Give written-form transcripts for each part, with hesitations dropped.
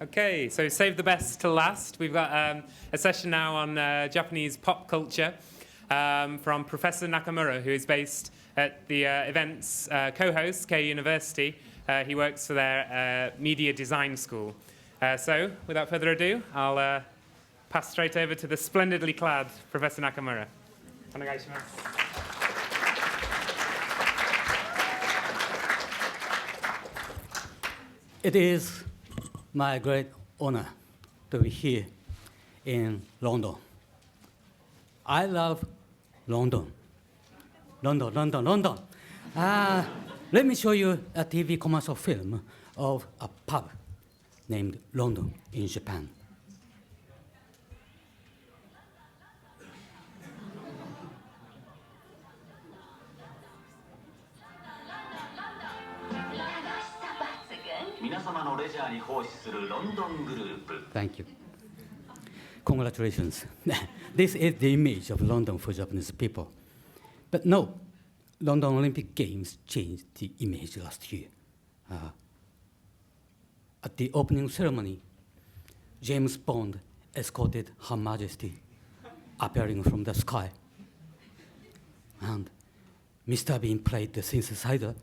Okay, so save the best till last. We've got a session now on Japanese pop culture from Professor Nakamura, who is based at the event's co-host, K University. He works for their media design school. So, without further ado, I'll pass straight over to the splendidly clad Professor Nakamura. Onegaishimasu. It is my great honor to be here in London. I love London. London. Let me show you a TV commercial film of a pub named London in Japan. Thank you. Congratulations. This is the image of London for Japanese people. But no, London Olympic Games changed the image last year. At the opening ceremony, James Bond escorted Her Majesty appearing from the sky. And Mr. Bean played the synthesizer.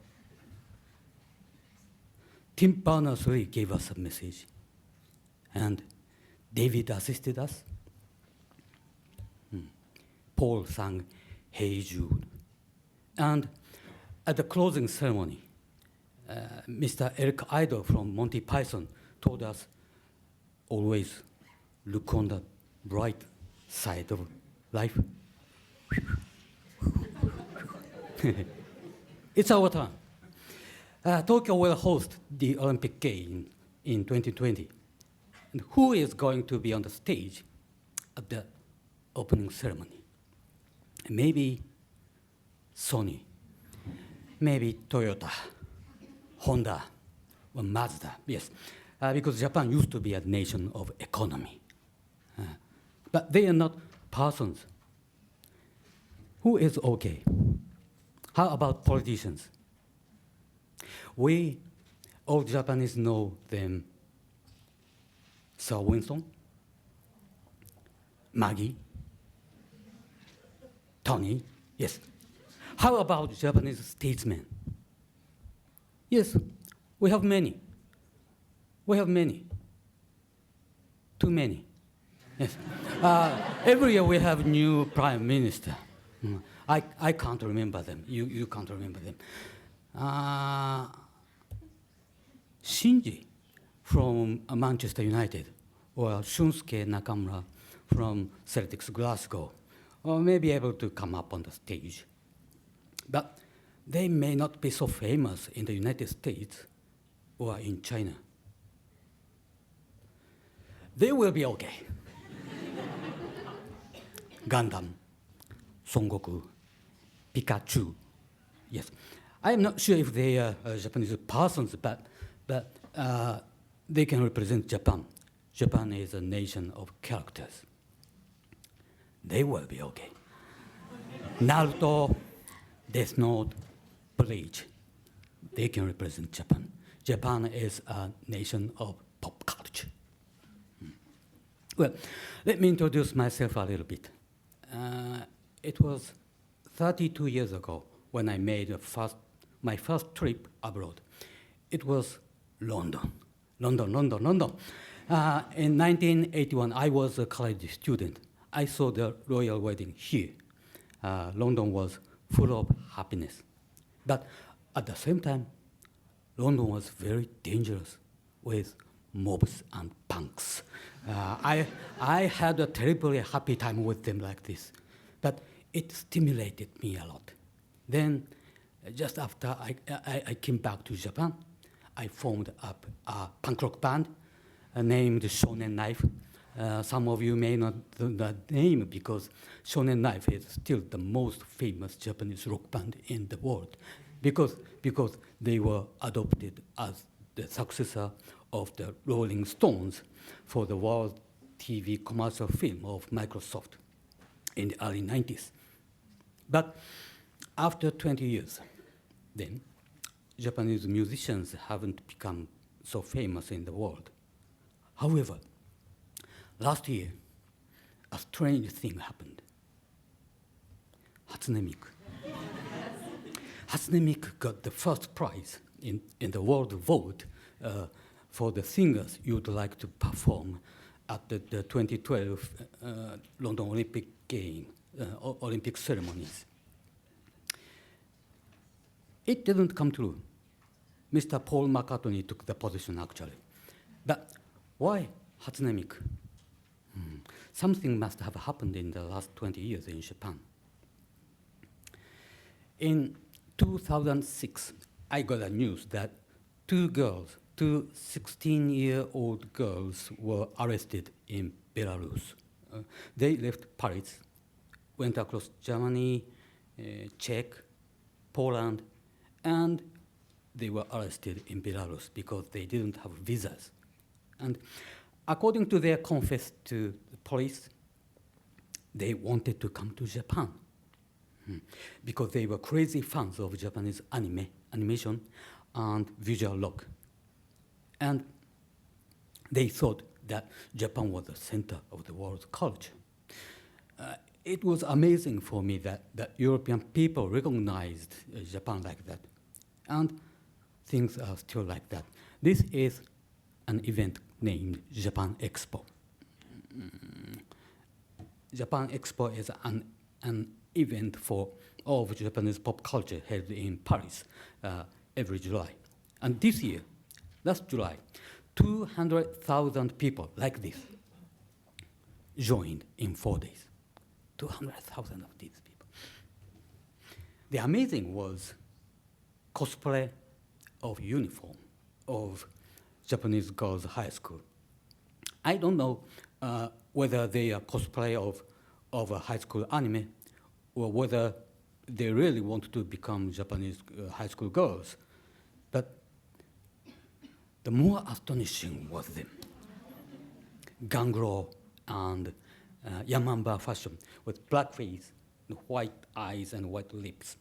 Tim Berners-Lee gave us a message, and David assisted us. Paul sang Hey Jude. And at the closing ceremony, Mr. Eric Idle from Monty Python told us, always look on the bright side of life. It's our turn. Tokyo will host the Olympic Games in 2020. And who is going to be on the stage at the opening ceremony? Maybe Sony, maybe Toyota, Honda, or Mazda, yes. Because Japan used to be a nation of economy. But they are not persons. Who is okay? How about politicians? We, all Japanese, know them. Sir Winston, Maggie, Tony, yes. How about Japanese statesmen? Yes, we have many. Too many. Yes. Every year we have new prime minister. I can't remember them. You can't remember them. Shinji from Manchester United, or Shunsuke Nakamura from Celtics Glasgow, may be able to come up on the stage. But they may not be so famous in the United States or in China. They will be okay. Gundam, Son Goku, Pikachu, yes. I'm not sure if they are Japanese persons, but they can represent Japan. Japan is a nation of characters. They will be okay. Naruto, Death Note, Bleach, they can represent Japan. Japan is a nation of pop culture. Well, let me introduce myself a little bit. It was 32 years ago when I made my first trip abroad. It was London. In 1981, I was a college student. I saw the royal wedding here. London was full of happiness. But at the same time, London was very dangerous with mobs and punks. I had a terribly happy time with them like this. But it stimulated me a lot. Then, just after I came back to Japan, I formed up a punk rock band named Shonen5. Some of you may not know the name because Shonen5 is still the most famous Japanese rock band in the world because they were adopted as the successor of the Rolling Stones for the world TV commercial film of Microsoft in the early 90s. But after 20 years, then, Japanese musicians haven't become so famous in the world. However, last year, a strange thing happened. Hatsune Miku. Hatsune Miku got the first prize in the world vote for the singers you'd like to perform at the 2012 London Olympic ceremonies. It didn't come true. Mr. Paul McCartney took the position, actually. But why Hatsune Miku? Something must have happened in the last 20 years in Japan. In 2006, I got a news that two 16-year-old girls were arrested in Belarus. They left Paris, went across Germany, Czech, Poland, and they were arrested in Belarus because they didn't have visas. And according to their confess to the police, they wanted to come to Japan because they were crazy fans of Japanese animation and visual rock. And they thought that Japan was the center of the world's culture. It was amazing for me that European people recognized Japan like that. And things are still like that. This is an event named Japan Expo. Japan Expo is an event for all of Japanese pop culture held in Paris every July. And this year, last July, 200,000 people like this joined in 4 days. 200,000 of these people. The amazing was cosplay of uniform of Japanese girls' high school. I don't know whether they are cosplay of a high school anime or whether they really want to become Japanese high school girls. But the more astonishing was them. Gangro and Yamamba fashion with black face, white eyes, and white lips.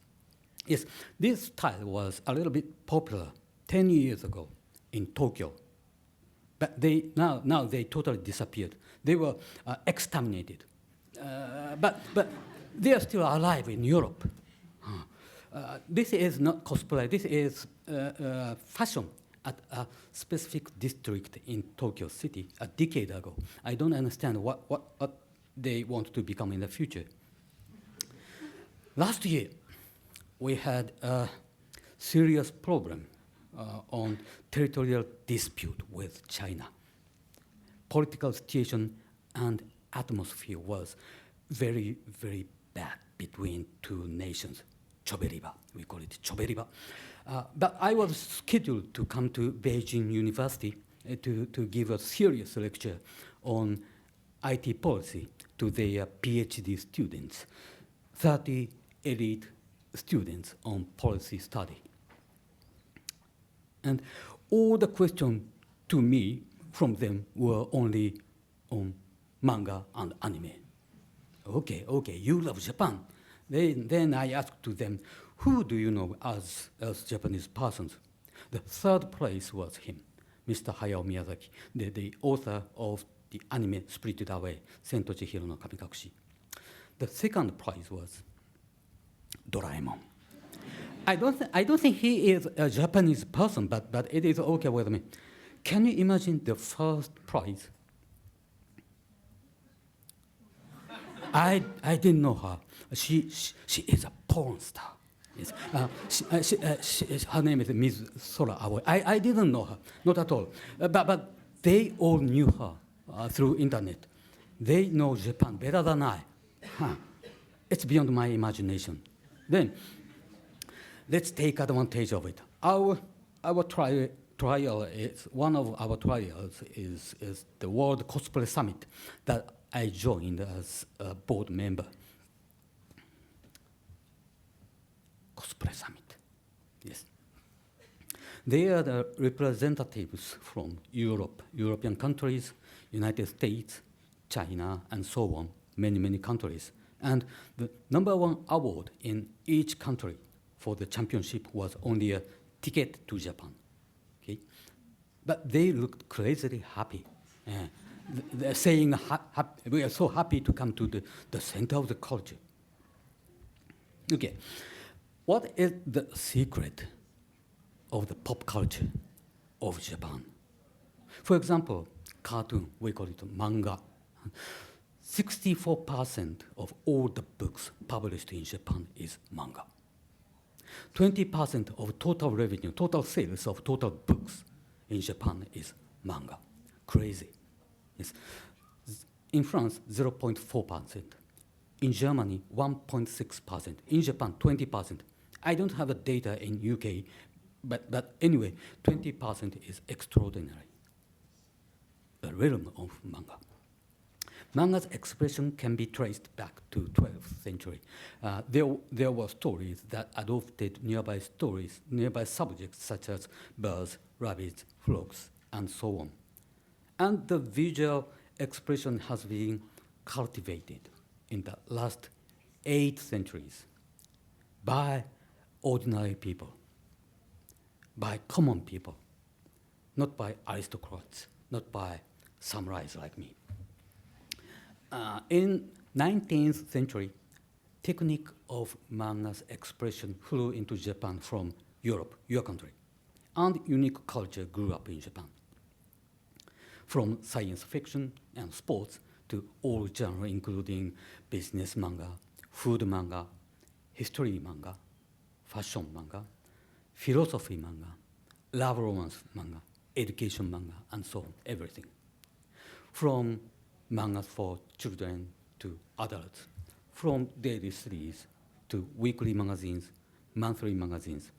Yes, this style was a little bit popular 10 years ago in Tokyo. But now they totally disappeared. They were exterminated. But they are still alive in Europe. This is not cosplay. This is fashion at a specific district in Tokyo City a decade ago. I don't understand what they want to become in the future. Last year, we had a serious problem on territorial dispute with China. Political situation and atmosphere was very, very bad between two nations. Choberiba, we call it Choberiba. But I was scheduled to come to Beijing University to give a serious lecture on IT policy to their PhD students, 30 elite students on policy study. And all the questions to me from them were only on manga and anime. Okay, you love Japan. Then I asked to them, who do you know as Japanese persons? The third place was him, Mr. Hayao Miyazaki, the author of the anime Spirited Away, Sento Chihiro no Kamikakushi. The second prize was Doraemon. I don't think he is a Japanese person, but it is okay with me. Can you imagine the first prize? I didn't know her. She is a porn star. Yes. Her name is Ms. Sora Aoi. I didn't know her, not at all. But they all knew her through internet. They know Japan better than I. It's beyond my imagination. Then, let's take advantage of it. Our trial is one of our trials is the World Cosplay Summit that I joined as a board member. Cosplay Summit, yes. They are the representatives from Europe, European countries, United States, China, and so on, many countries. And the #1 award in each country for the championship was only a ticket to Japan. Okay? But they looked crazily happy. They're saying, we are so happy to come to the center of the culture. Okay, what is the secret of the pop culture of Japan? For example, cartoon, we call it manga. 64% of all the books published in Japan is manga. 20% of total revenue, total sales of total books in Japan is manga. Crazy. Yes. In France, 0.4%. In Germany, 1.6%. In Japan, 20%. I don't have the data in UK, but anyway, 20% is extraordinary. The realm of manga. Manga's expression can be traced back to 12th century. There were stories that adopted nearby subjects such as birds, rabbits, frogs, and so on. And the visual expression has been cultivated in the last 8 centuries by ordinary people, by common people, not by aristocrats, not by samurais like me. In 19th century, technique of manga's expression flew into Japan from Europe, your country, and unique culture grew up in Japan. From science fiction and sports to all genres, including business manga, food manga, history manga, fashion manga, philosophy manga, love romance manga, education manga, and so on, everything. From mangas for children to adults, from daily series to weekly magazines, monthly magazines,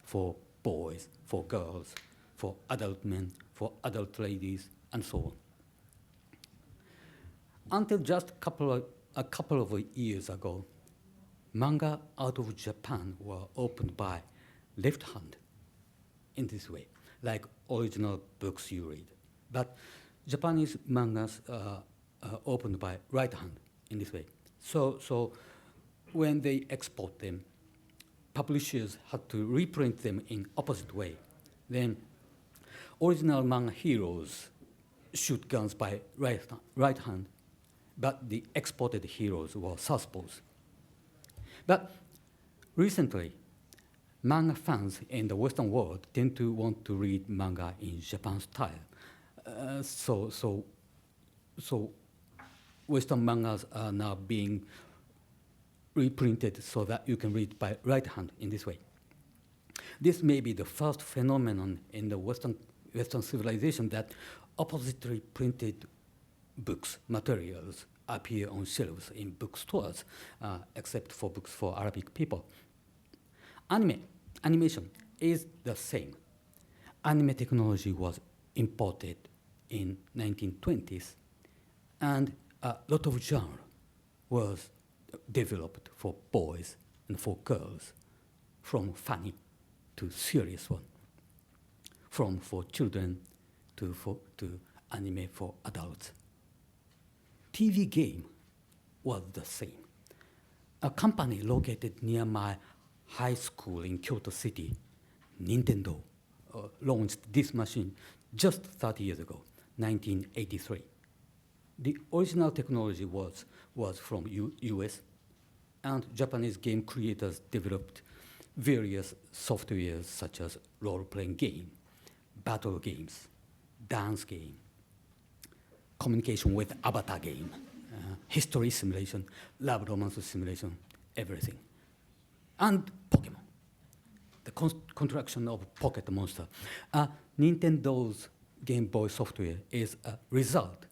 for boys, for girls, for adult men, for adult ladies, and so on. Until just a couple of years ago, manga out of Japan were opened by left hand in this way, like original books you read. But Japanese mangas opened by right hand in this way. So when they export them, publishers had to reprint them in opposite way. Then original manga heroes shoot guns by right hand, but the exported heroes were southpaws. But recently, manga fans in the Western world tend to want to read manga in Japan style. So Western mangas are now being reprinted so that you can read by right hand in this way. This may be the first phenomenon in the Western civilization that oppositely printed books, materials, appear on shelves in bookstores, except for books for Arabic people. Animation is the same. Anime technology was imported in 1920s, and a lot of genre was developed for boys and for girls, from funny to serious one, from for children to anime for adults. TV game was the same. A company located near my high school in Kyoto City, Nintendo, launched this machine just 30 years ago, 1983. The original technology was from US, and Japanese game creators developed various softwares such as role-playing game, battle games, dance game, communication with avatar game, history simulation, love romance simulation, everything. And Pokemon, the contraction of Pocket Monster. Nintendo's Game Boy software is a result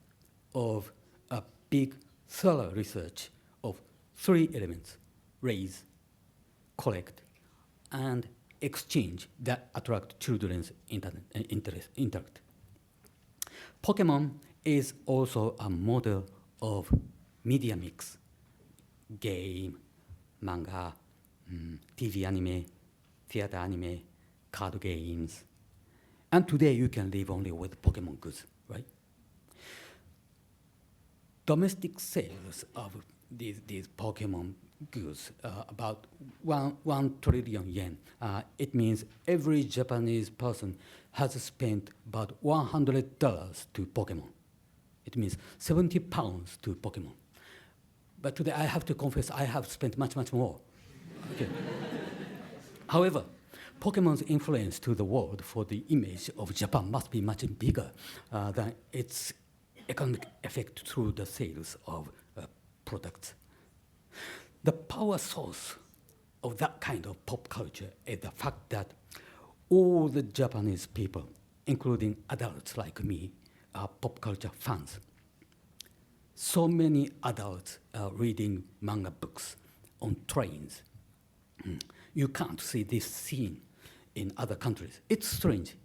of a big, thorough research of 3 elements: raise, collect, and exchange that attract children's intellect. Pokemon is also a model of media mix: game, manga, TV anime, theater anime, card games. And today you can live only with Pokemon goods, right? Domestic sales of these Pokemon goods about 1 trillion yen. It means every Japanese person has spent about $100 to Pokemon. It means 70 pounds to Pokemon. But today I have to confess I have spent much, much more. Okay. However, Pokemon's influence to the world for the image of Japan must be much bigger than its economic effect through the sales of products. The power source of that kind of pop culture is the fact that all the Japanese people, including adults like me, are pop culture fans. So many adults are reading manga books on trains. You can't see this scene in other countries. It's strange,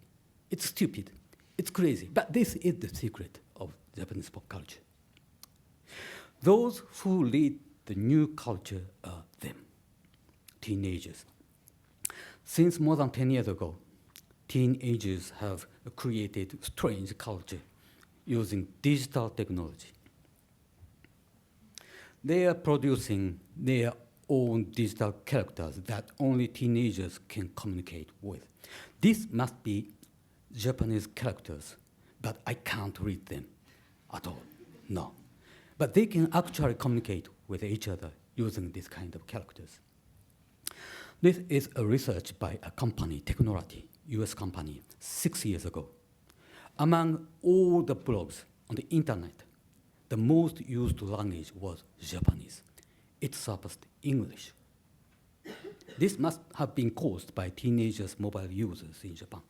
it's stupid, it's crazy, but this is the secret of Japanese pop culture. Those who lead the new culture are them, teenagers. Since more than 10 years ago, teenagers have created strange culture using digital technology. They are producing their own digital characters that only teenagers can communicate with. This must be Japanese characters, but I can't read them at all, no. But they can actually communicate with each other using this kind of characters. This is a research by a company, Technology, US company, 6 years ago. Among all the blogs on the internet, the most used language was Japanese. It surpassed English. This must have been caused by teenagers' mobile users in Japan.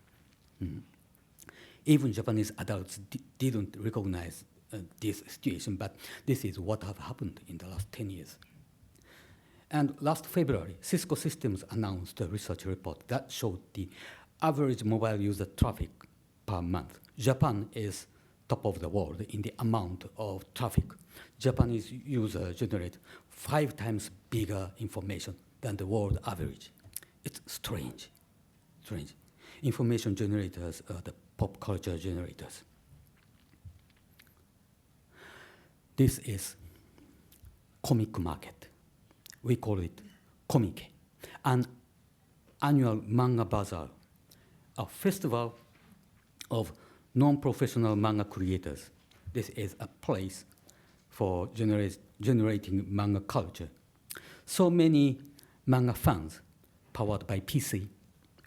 Even Japanese adults didn't recognize this situation, but this is what have happened in the last 10 years. And last February, Cisco Systems announced a research report that showed the average mobile user traffic per month. Japan is top of the world in the amount of traffic. Japanese users generate 5 times bigger information than the world average. It's strange, strange. Information generators are the pop culture generators. This is comic market. We call it Komike, an annual manga bazaar, a festival of non-professional manga creators. This is a place for generating manga culture. So many manga fans, powered by PC,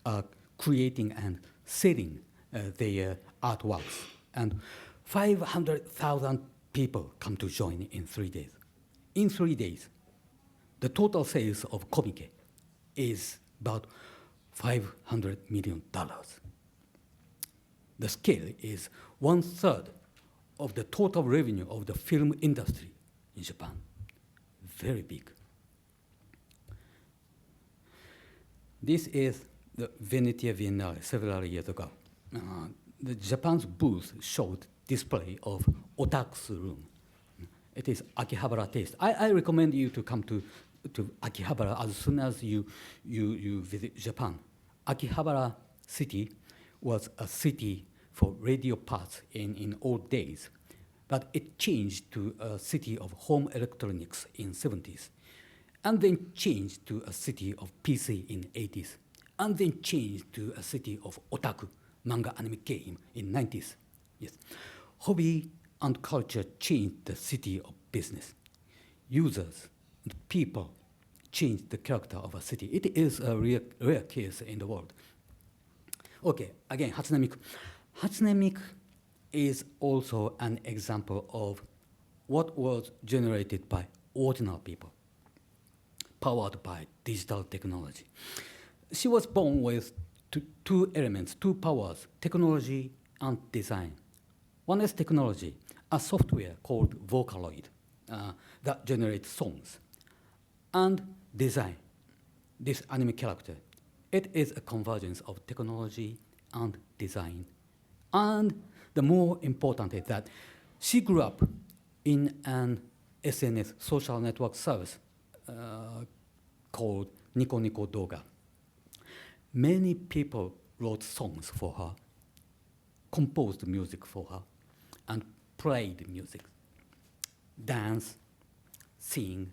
are creating and selling their artworks. And 500,000 people come to join in 3 days. In 3 days, the total sales of Komike is about $500 million. The scale is 1/3 of the total revenue of the film industry in Japan. Very big. This is the Venetia Biennale several years ago. The Japan's booth showed display of otaku's room. It is Akihabara taste. I recommend you to come to Akihabara as soon as you visit Japan. Akihabara city was a city for radio parts in old days, but it changed to a city of home electronics in 70s, and then changed to a city of PC in 80s, and then changed to a city of otaku, manga anime game in 90s. Yes. Hobby and culture changed the city of business. Users and people changed the character of a city. It is a rare case in the world. Okay, again, Hatsune Miku. Hatsune Miku is also an example of what was generated by ordinary people, powered by digital technology. She was born with two elements, two powers, technology and design. One is technology, a software called Vocaloid that generates songs. And design, this anime character. It is a convergence of technology and design. And the more important is that she grew up in an SNS social network service called Nico Nico Doga. Many people wrote songs for her, composed music for her, and played music, dance, sing,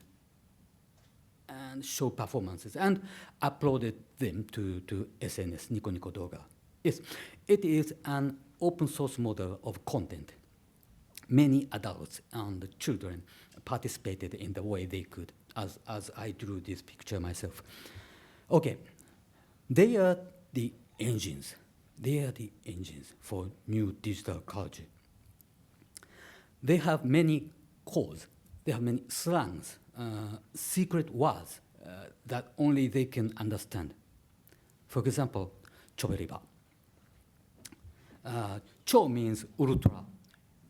and show performances, and uploaded them to SNS, Nico Nico Doga. Yes, it is an open source model of content. many adults and children participated in the way they could, as I drew this picture myself. Okay, they are the engines. They are the engines for new digital culture. They have many codes. They have many slangs, secret words that only they can understand. For example, choberiba. Cho means ultra.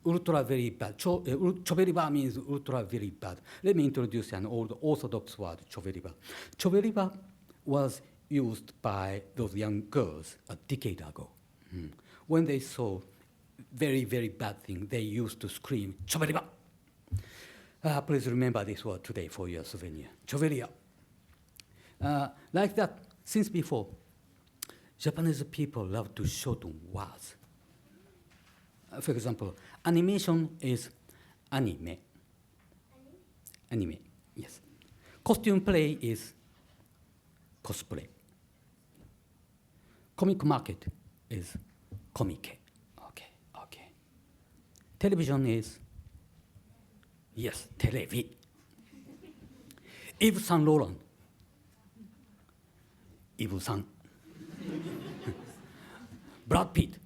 Ultra very bad. Choberiba means ultra very bad. Let me introduce an old orthodox word, choberiba. Choberiba was used by those young girls a decade ago. When they saw very, very bad thing, they used to scream, choberiba. Please remember this word today for your souvenir, choberia. Like that, since before, Japanese people love to shorten words. For example, animation is anime. Anime, yes. Costume play is cosplay. Comic market is komike. Okay. Television is, yes, televi. Yves Saint Laurent, Yves Saint. Brad Pitt.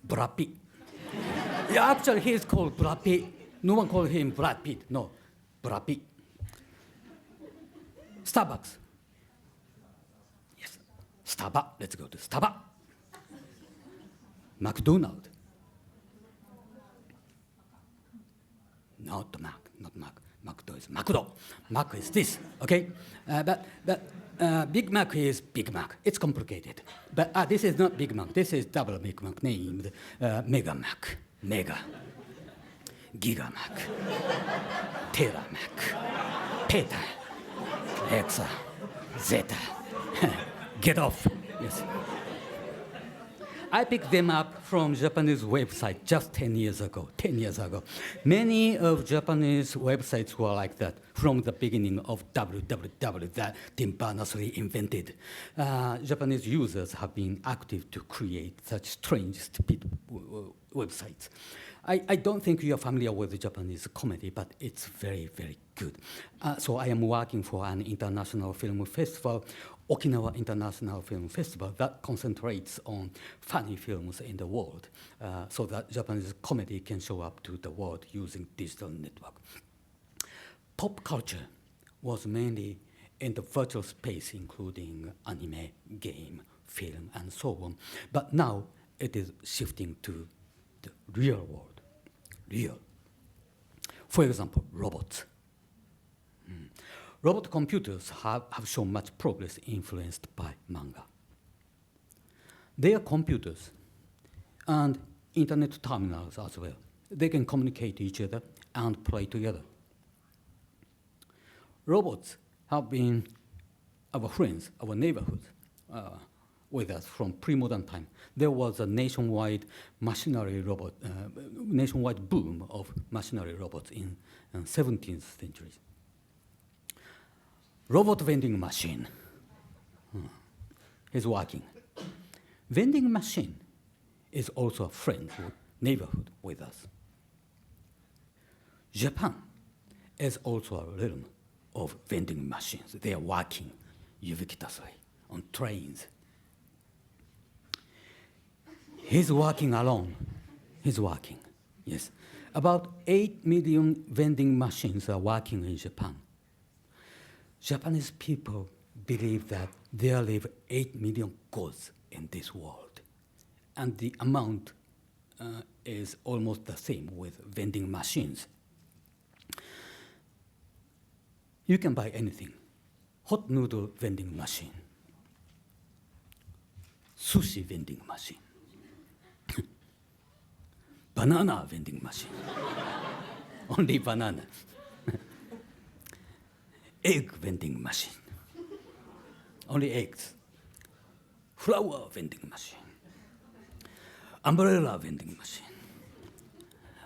Brad Pitt. Yeah, actually, he is called Brad Pitt. No one called him Brad Pitt. No, Brad Pitt. Starbucks. Yes, Starbucks. Let's go to Starbucks. McDonald's. Not Mac. Macdo is Macdo. Mac is this. Okay, but Big Mac is Big Mac. It's complicated. But this is not Big Mac. This is double Big Mac named Mega Mac. Mega. Giga Mac. Tera Mac. Peta. Hexa. Zeta. Get off. Yes. I picked them up from Japanese website just 10 years ago. 10 years ago. Many of Japanese websites were like that from the beginning of www that Tim Berners-Lee invented. Japanese users have been active to create such strange, stupid websites. I don't think you are familiar with Japanese comedy, but it's very, very good. So I am working for an international film festival, Okinawa International Film Festival, that concentrates on funny films in the world, so that Japanese comedy can show up to the world using digital network. Pop culture was mainly in the virtual space, including anime, game, film, and so on. But now it is shifting to the real world. Real. For example, robots. Robot computers have shown much progress influenced by manga. They are computers and internet terminals as well. They can communicate to each other and play together. Robots have been our friends, our neighborhood, with us from pre-modern time. There was a nationwide nationwide boom of machinery robots in 17th century. Robot vending machine is working. Vending machine is also a friend, neighborhood with us. Japan is also a realm of vending machines. They are working ubiquitously on trains. He's working alone. He's working, yes. About 8 million vending machines are working in Japan. Japanese people believe that there live 8 million gods in this world. And the amount is almost the same with vending machines. You can buy anything. Hot noodle vending machine. Sushi vending machine. Banana vending machine. Only banana. Egg vending machine. Only eggs. Flower vending machine. Umbrella vending machine.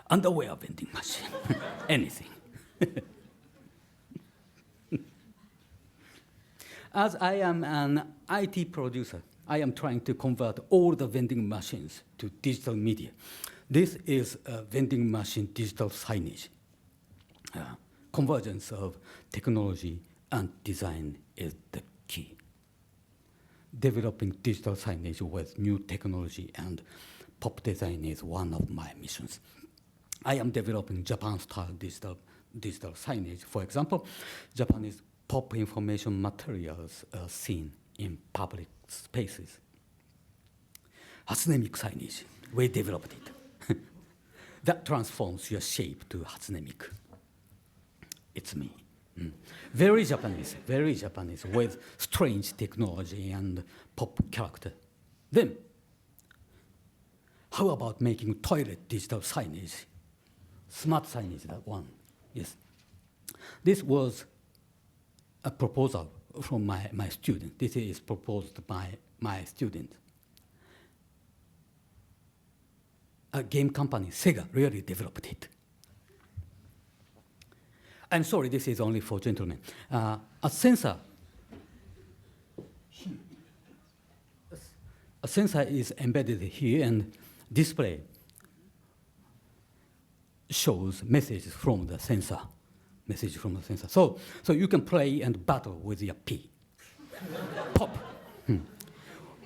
Underwear vending machine. Anything. As I am an IT producer, I am trying to convert all the vending machines to digital media. This is a vending machine digital signage. Convergence of technology and design is the key. Developing digital signage with new technology and pop design is one of my missions. I am developing Japan-style digital signage. For example, Japanese pop information materials are seen in public spaces. Hatsunemic signage, we developed it. That transforms your shape to Hatsunemic. It's me. Very Japanese with strange technology and pop character. Then, how about making toilet digital signage? Smart signage, that one. Yes. This was a proposal from my student. This is proposed by my student. A game company, Sega, really developed it. I'm sorry, this is only for gentlemen. A sensor is embedded here, and display shows messages from the sensor. So you can play and battle with your P. Pop.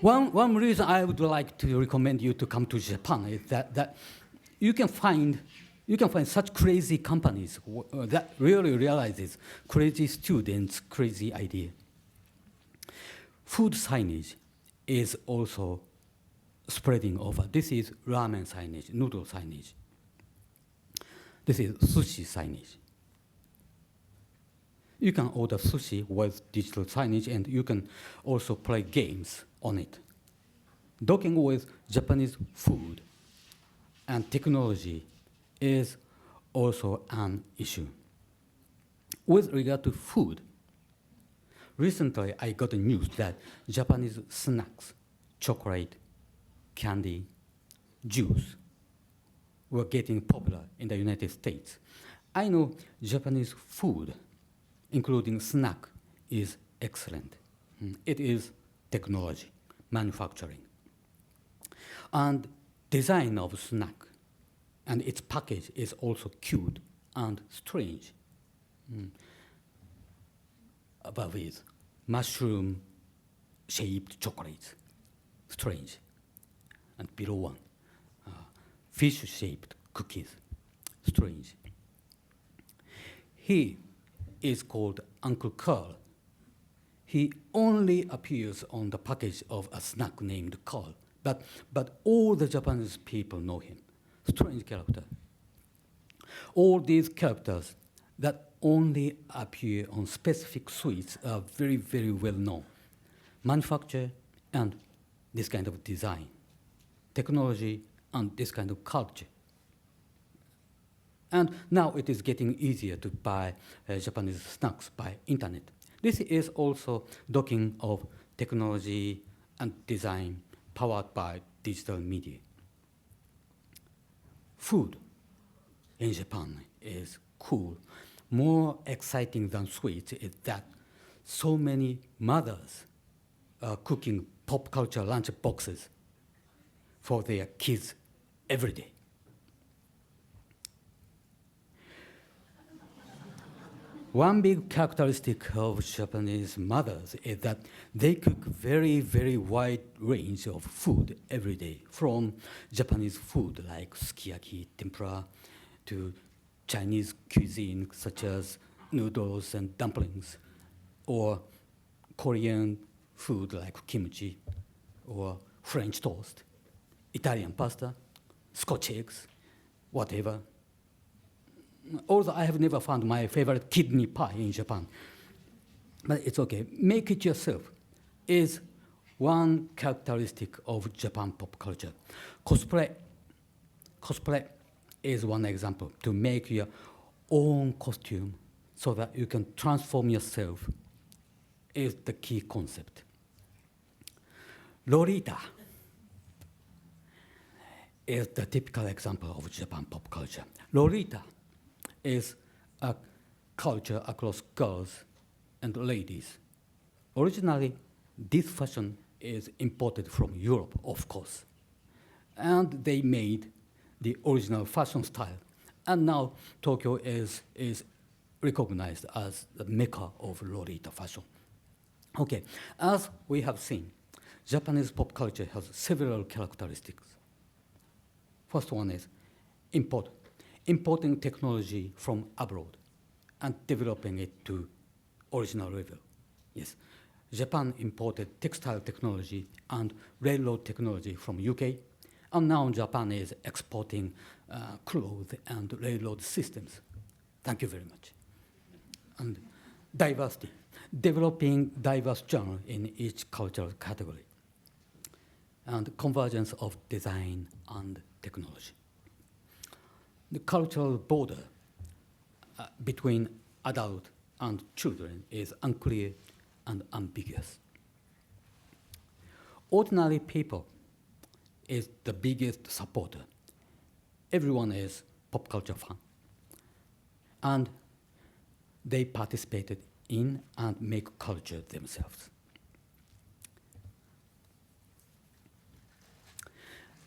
One reason I would like to recommend you to come to Japan is that you can find such crazy companies that really realizes crazy students' crazy idea. Food signage is also spreading over. This is ramen signage, noodle signage. This is sushi signage. You can order sushi with digital signage, and you can also play games on it. Docking with Japanese food and technology is also an issue. With regard to food, recently I got the news that Japanese snacks, chocolate, candy, juice were getting popular in the United States. I know Japanese food, including snack, is excellent. It is technology, manufacturing. And design of snack and its package is also cute and strange. But with mushroom-shaped chocolates, strange. And below one, fish-shaped cookies, strange. He is called Uncle Carl. He only appears on the package of a snack named Carl, but all the Japanese people know him. Strange character. All these characters that only appear on specific sweets are very, very well known. Manufacture and this kind of design, technology and this kind of culture. And now it is getting easier to buy Japanese snacks by internet. This is also docking of technology and design powered by digital media. Food in Japan is cool. More exciting than sweets is that so many mothers are cooking pop culture lunch boxes for their kids every day. One big characteristic of Japanese mothers is that they cook very, very wide range of food every day, from Japanese food like sukiyaki, tempura, to Chinese cuisine such as noodles and dumplings, or Korean food like kimchi, or French toast, Italian pasta, Scotch eggs, whatever. Although I have never found my favorite kidney pie in Japan. But it's okay. Make it yourself is one characteristic of Japan pop culture. Cosplay is one example. To make your own costume so that you can transform yourself is the key concept. Lolita is the typical example of Japan pop culture. Lolita is a culture across girls and ladies. Originally, this fashion is imported from Europe, of course. And they made the original fashion style. And now Tokyo is recognized as the mecca of Lolita fashion. Okay, as we have seen, Japanese pop culture has several characteristics. First one is importing technology from abroad and developing it to original level. Yes, Japan imported textile technology and railroad technology from UK, and now Japan is exporting clothes and railroad systems. Thank you very much. And diversity, developing diverse genre in each cultural category, and convergence of design and technology. The cultural border between adult and children is unclear and ambiguous. Ordinary people is the biggest supporter. Everyone is pop culture fan. And they participated in and make culture themselves.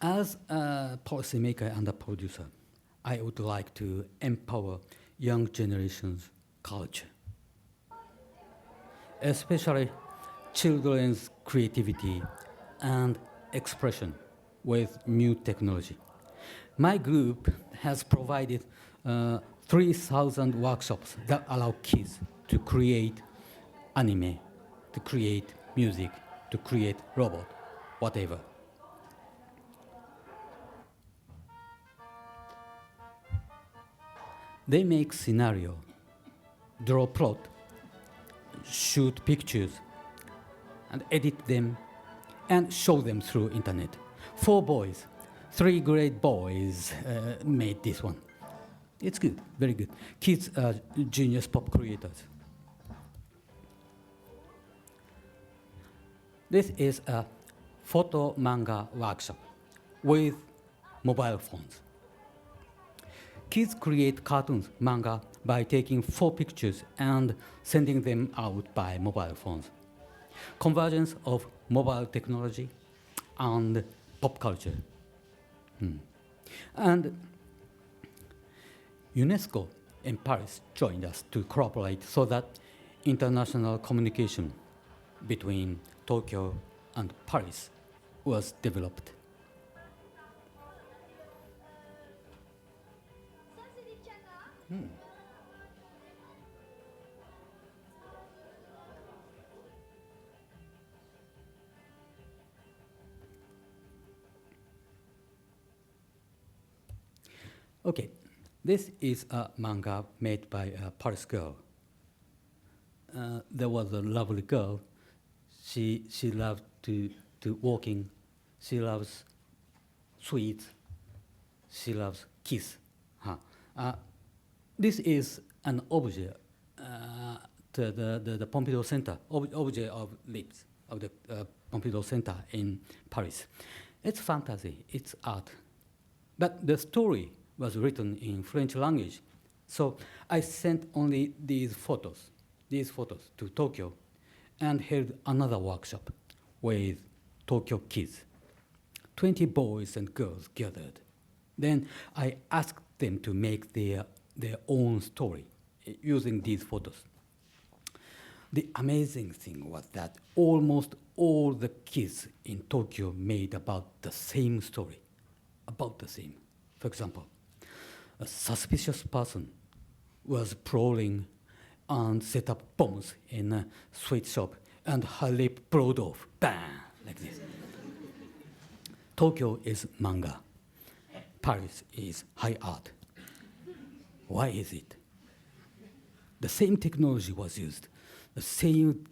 As a policymaker and a producer, I would like to empower young generations' culture, especially children's creativity and expression with new technology. My group has provided 3,000 workshops that allow kids to create anime, to create music, to create robot, whatever. They make scenario, draw plot, shoot pictures, and edit them, and show them through internet. 4 boys, 3 great boys made this one. It's good, very good. Kids are genius pop creators. This is a photo manga workshop with mobile phones. Kids create cartoons, manga, by taking 4 pictures and sending them out by mobile phones. Convergence of mobile technology and pop culture. And UNESCO in Paris joined us to cooperate so that international communication between Tokyo and Paris was developed. Okay, this is a manga made by a Paris girl. There was a lovely girl. She loved to walking. She loves sweets. She loves kiss. This is an object to the Pompidou Center, object of lips of the Pompidou Center in Paris. It's fantasy, it's art. But the story was written in French language. So I sent only these photos to Tokyo and held another workshop with Tokyo kids. 20 boys and girls gathered. Then I asked them to make their own story using these photos. The amazing thing was that almost all the kids in Tokyo made about the same story, about the same. For example, a suspicious person was prowling and set up bombs in a sweet shop, and her lip blowed off, bang, like this. Tokyo is manga. Paris is high art. Why is it? The same technology was used, the same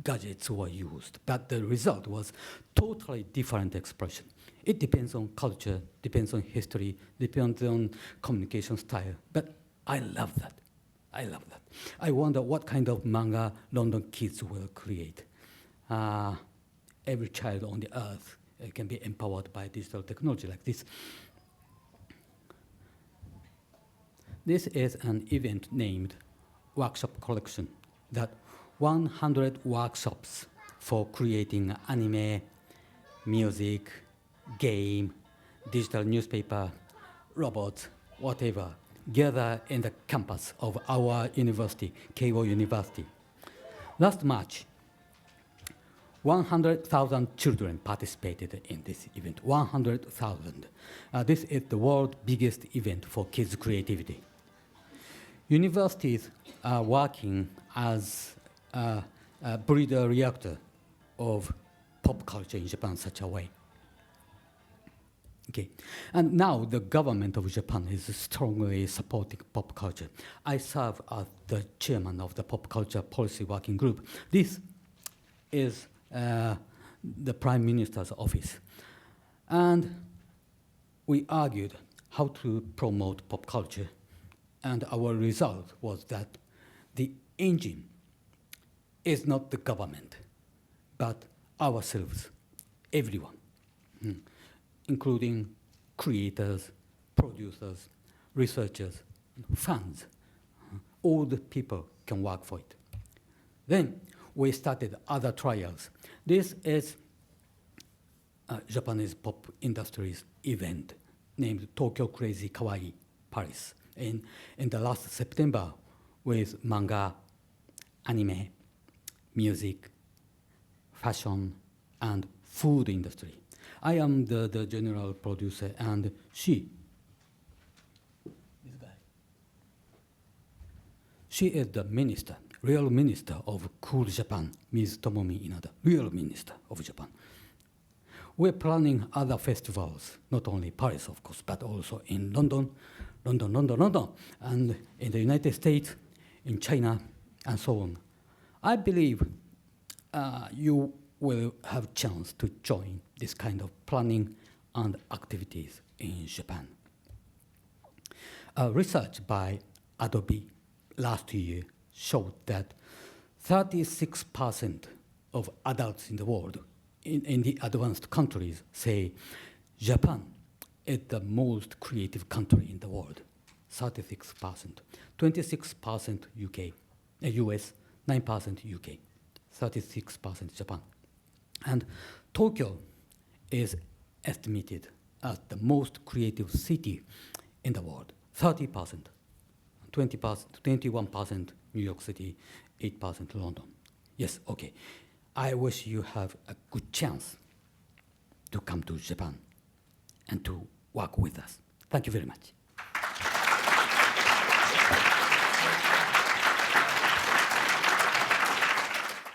gadgets were used, but the result was totally different expression. It depends on culture, depends on history, depends on communication style, but I love that. I love that. I wonder what kind of manga London kids will create. Every child on the earth can be empowered by digital technology like this. This is an event named Workshop Collection, that 100 workshops for creating anime, music, game, digital newspaper, robots, whatever, gather in the campus of our university, Keio University. Last March, 100,000 children participated in this event. 100,000. This is the world's biggest event for kids' creativity. Universities are working as a breeder reactor of pop culture in Japan, such a way. Okay. And now the government of Japan is strongly supporting pop culture. I serve as the chairman of the Pop Culture Policy Working Group. This is the Prime Minister's office. And we argued how to promote pop culture. And our result was that the engine is not the government, but ourselves, everyone, including creators, producers, researchers, fans. All the people can work for it. Then we started other trials. This is a Japanese pop industry's event named Tokyo Crazy Kawaii Paris in the last September with manga, anime, music, fashion, and food industry. I am the general producer, and she is the minister, real minister of Cool Japan, Ms. Tomomi Inada, real minister of Japan. We're planning other festivals, not only Paris, of course, but also in London, and in the United States, in China, and so on. I believe you will have a chance to join this kind of planning and activities in Japan. Research by Adobe last year showed that 36% of adults in the world, in the advanced countries, say Japan is the most creative country in the world. 36%. 26% UK, US, 9% UK, 36% Japan. And Tokyo is estimated as the most creative city in the world. 30%, 20%, 21% New York City, 8% London. Yes, okay. I wish you have a good chance to come to Japan and to work with us. Thank you very much.